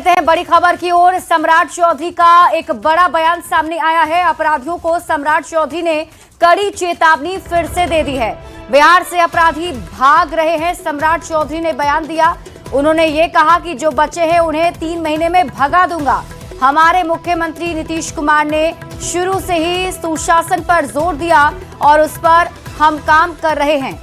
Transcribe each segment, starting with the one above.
लेते हैं बड़ी खबर की ओर। सम्राट चौधरी का एक बड़ा बयान सामने आया है। अपराधियों को सम्राट चौधरी ने कड़ी चेतावनी फिर से दे दी है। बिहार से अपराधी भाग रहे हैं। सम्राट चौधरी ने बयान दिया। उन्होंने ये कहा कि जो बच्चे हैं उन्हें 3 महीने में भगा दूंगा। हमारे मुख्यमंत्री नीतीश कुमार ने शुरू से ही सुशासन पर जोर दिया और उस पर हम काम कर रहे हैं।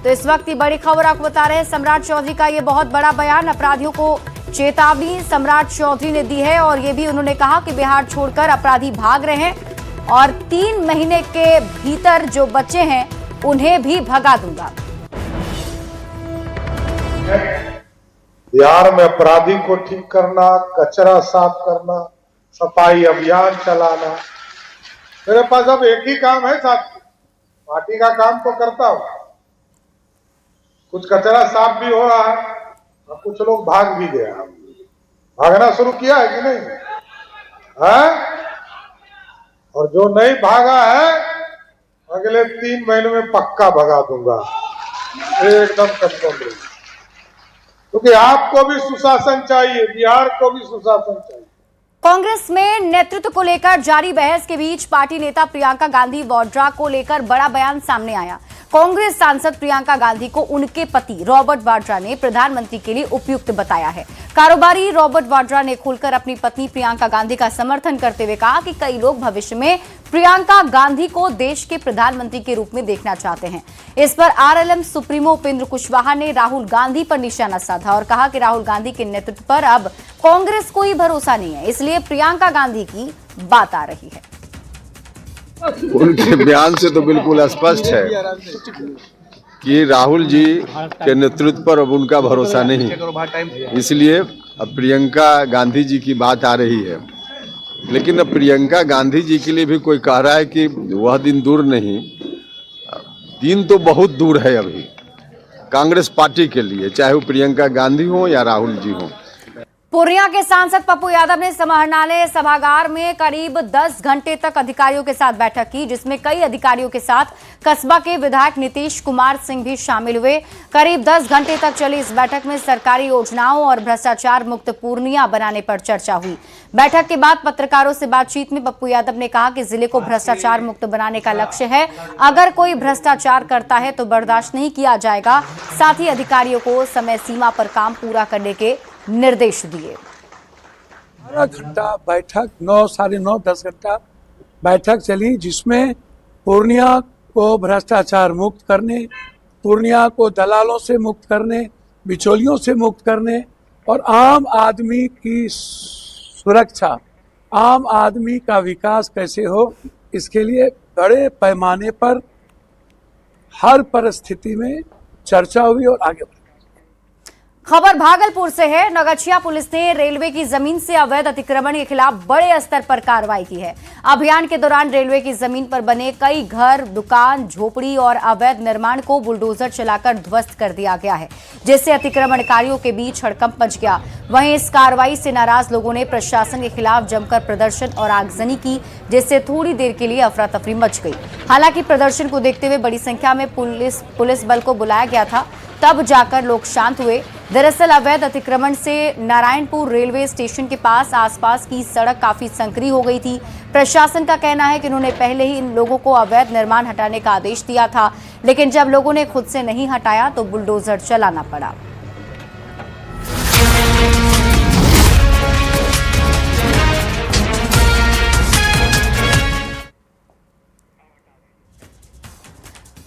तो इस वक्त की बड़ी खबर आपको बता रहे हैं, सम्राट चौधरी का ये बहुत बड़ा बयान। अपराधियों को चेतावनी सम्राट चौधरी ने दी है और ये भी उन्होंने कहा कि बिहार छोड़कर अपराधी भाग रहे हैं और 3 महीने के भीतर जो बच्चे हैं उन्हें भी भगा दूंगा। बिहार में अपराधी को ठीक करना, कचरा साफ करना, सफाई अभियान चलाना, मेरे पास अब एक ही काम है साहब। पार्टी का काम तो करता हूं, कुछ कचरा साफ भी हो रहा है और कुछ लोग भाग भी गया। भागना शुरू किया है कि नहीं है? और जो नहीं भागा है अगले 3 महीनों में पक्का भगा दूंगा, एकदम कंफर्म। क्योंकि आपको भी सुशासन चाहिए, बिहार को भी सुशासन चाहिए। कांग्रेस में नेतृत्व को लेकर जारी बहस के बीच पार्टी नेता प्रियंका गांधी वाड्रा को लेकर बड़ा बयान सामने आया। कांग्रेस सांसद प्रियंका गांधी को उनके पति रॉबर्ट वाड्रा ने प्रधानमंत्री के लिए उपयुक्त बताया है। कारोबारी रॉबर्ट वाड्रा ने खुलकर अपनी पत्नी प्रियंका गांधी का समर्थन करते हुए कहा कि कई लोग भविष्य में प्रियंका गांधी को देश के प्रधानमंत्री के रूप में देखना चाहते हैं। इस पर आरएलएम सुप्रीमो उपेंद्र कुशवाहा ने राहुल गांधी पर निशाना साधा और कहा कि राहुल गांधी के नेतृत्व पर अब कांग्रेस को ही भरोसा नहीं है, इसलिए प्रियंका गांधी की बात आ रही है। उनके बयान से तो बिल्कुल स्पष्ट है कि राहुल जी के नेतृत्व पर अब उनका भरोसा नहीं, इसलिए अब प्रियंका गांधी जी की बात आ रही है। लेकिन अब प्रियंका गांधी जी के लिए भी कोई कह रहा है कि वह दिन दूर नहीं, दिन तो बहुत दूर है अभी कांग्रेस पार्टी के लिए, चाहे वो प्रियंका गांधी हो या राहुल जी हो। पूर्णिया के सांसद पप्पू यादव ने समाहरणालय सभागार में करीब 10 घंटे तक अधिकारियों के साथ बैठक की, जिसमें कई अधिकारियों के साथ कस्बा के विधायक नीतीश कुमार सिंह भी शामिल हुए। करीब 10 घंटे तक चली इस बैठक में सरकारी योजनाओं और भ्रष्टाचार मुक्त पूर्णिया बनाने पर चर्चा हुई। बैठक के बाद पत्रकारों से बातचीत में पप्पू यादव ने कहा कि जिले को भ्रष्टाचार मुक्त बनाने का लक्ष्य है। अगर कोई भ्रष्टाचार करता है तो बर्दाश्त नहीं किया जाएगा। साथ ही अधिकारियों को समय सीमा पर काम पूरा करने के निर्देश दिए। 12 घंटा बैठक, 9, साढ़े 9, 10 घंटा बैठक चली, जिसमें पूर्णिया को भ्रष्टाचार मुक्त करने, पूर्णिया को दलालों से मुक्त करने, बिचौलियों से मुक्त करने और आम आदमी की सुरक्षा, आम आदमी का विकास कैसे हो, इसके लिए बड़े पैमाने पर हर परिस्थिति में चर्चा हुई और आगे बढ़ी। खबर भागलपुर से है। नगछिया पुलिस ने रेलवे की जमीन से अवैध अतिक्रमण के खिलाफ बड़े स्तर पर कार्रवाई की है। अभियान के दौरान रेलवे की जमीन पर बने कई घर, दुकान, झोपड़ी और अवैध निर्माण को बुलडोजर चलाकर ध्वस्त कर दिया गया है, जिससे अतिक्रमणकारियों के बीच हड़कंप मच गया। वहीं इस कार्रवाई से नाराज लोगों ने प्रशासन के खिलाफ जमकर प्रदर्शन और आगजनी की, जिससे थोड़ी देर के लिए अफरा तफरी मच गई। हालांकि प्रदर्शन को देखते हुए बड़ी संख्या में पुलिस बल को बुलाया गया था, तब जाकर लोग शांत हुए। दरअसल अवैध अतिक्रमण से नारायणपुर रेलवे स्टेशन के पास आसपास की सड़क काफी संकरी हो गई थी। प्रशासन का कहना है कि उन्होंने पहले ही इन लोगों को अवैध निर्माण हटाने का आदेश दिया था, लेकिन जब लोगों ने खुद से नहीं हटाया तो बुलडोजर चलाना पड़ा।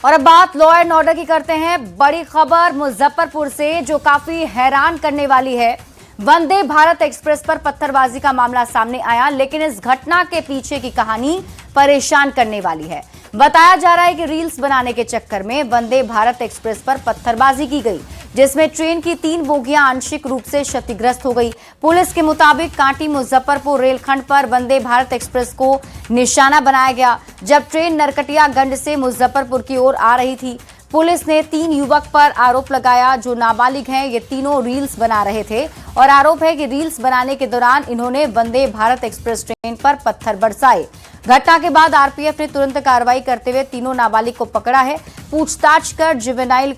और अब बात लॉ एंड ऑर्डर की करते हैं। बड़ी खबर मुजफ्फरपुर से जो काफी हैरान करने वाली है। वंदे भारत एक्सप्रेस पर पत्थरबाजी का मामला सामने आया, लेकिन इस घटना के पीछे की कहानी परेशान करने वाली है। बताया जा रहा है कि रील्स बनाने के चक्कर में वंदे भारत एक्सप्रेस पर पत्थरबाजी की गई, जिसमें ट्रेन की 3 बोगियां आंशिक रूप से क्षतिग्रस्त हो गई। पुलिस के मुताबिक कांटी मुजफ्फरपुर रेलखंड पर वंदे भारत एक्सप्रेस को निशाना बनाया गया, जब ट्रेन नरकटियागंज से मुजफ्फरपुर की ओर आ रही थी। पुलिस ने 3 युवक पर आरोप लगाया जो नाबालिग हैं। ये तीनों रील्स बना रहे थे और आरोप है कि रील्स बनाने के दौरान इन्होंने वंदे भारत एक्सप्रेस ट्रेन पर पत्थर बरसाए। घटना के बाद आरपीएफ ने तुरंत कार्रवाई करते हुए तीनों नाबालिग को पकड़ा है। पूछताछ कर जुवेनाइल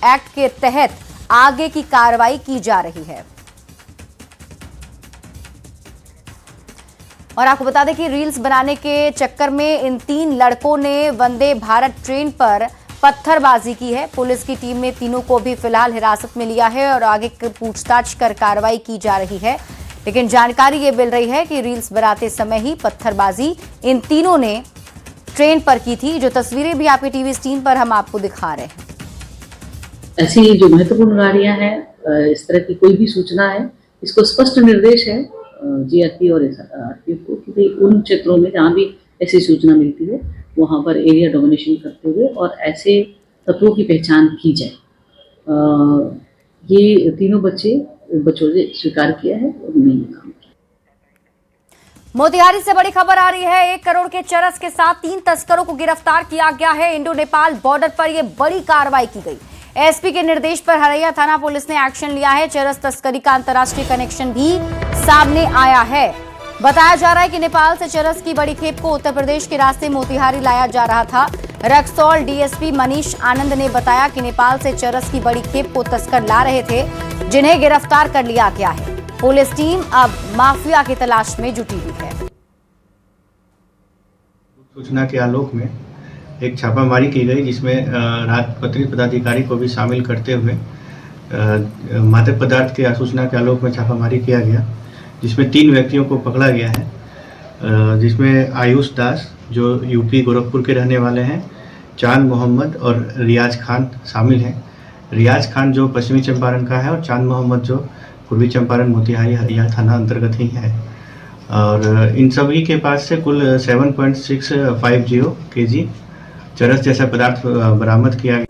एक्ट के तहत आगे की कार्रवाई की जा रही है। और आपको बता दें कि रील्स बनाने के चक्कर में इन 3 लड़कों ने वंदे भारत ट्रेन पर पत्थरबाजी की है। पुलिस की टीम ने तीनों को भी फिलहाल हिरासत में लिया है और आगे पूछताछ कर कार्रवाई की जा रही है। लेकिन जानकारी ये मिल रही है कि रील्स बनाते समय ही पत्थरबाजी इन तीनों ने ट्रेन पर की थी। जो तस्वीरें भी आपके टीवी स्क्रीन पर हम आपको दिखा रहे हैं। ऐसी जो महत्वपूर्ण गाड़ियां हैं, इस तरह की कोई भी सूचना है, इसको स्पष्ट निर्देश है जीआरपी और आरपीएफ को कि भाई उन क्षेत्रों में जहाँ भी ऐसी सूचना मिलती है वहाँ पर एरिया डोमिनेशन करते हुए और ऐसे तत्वों की पहचान की जाए। ये तीनों बच्चों ने स्वीकार किया है और उन्होंने ये काम किया। मोतिहारी से बड़ी खबर आ रही है। 1 करोड़ के चरस के साथ 3 तस्करों को गिरफ्तार किया गया है। इंडो नेपाल बॉर्डर पर यह बड़ी कार्रवाई की गई। एसपी के निर्देश पर हरैया थाना पुलिस ने एक्शन लिया है। चरस तस्करी का अंतर्राष्ट्रीय कनेक्शन भी सामने आया है। बताया जा रहा है कि नेपाल से चरस की बड़ी खेप को उत्तर प्रदेश के रास्ते मोतिहारी लाया जा रहा था। रक्सौल डीएसपी मनीष आनंद ने बताया कि नेपाल से चरस की बड़ी खेप को तस्कर ला रहे थे, जिन्हें गिरफ्तार कर लिया गया है। पुलिस टीम अब माफिया की तलाश में जुटी हुई है। सूचना के आलोक में एक छापामारी की गई, जिसमें राजपत्रित पदाधिकारी को भी शामिल करते हुए मादक पदार्थ के सूचना के आलोक में छापामारी किया गया, जिसमें 3 व्यक्तियों को पकड़ा गया है, जिसमें आयुष दास जो यूपी गोरखपुर के रहने वाले हैं, चांद मोहम्मद और रियाज खान शामिल हैं। रियाज खान जो पश्चिमी चंपारण का है और चांद मोहम्मद जो पूर्वी चंपारण मोतिहारी हरैया थाना अंतर्गत ही है। और इन सभी के पास से कुल 7.650 kg चरस जैसा पदार्थ बरामद किया गया।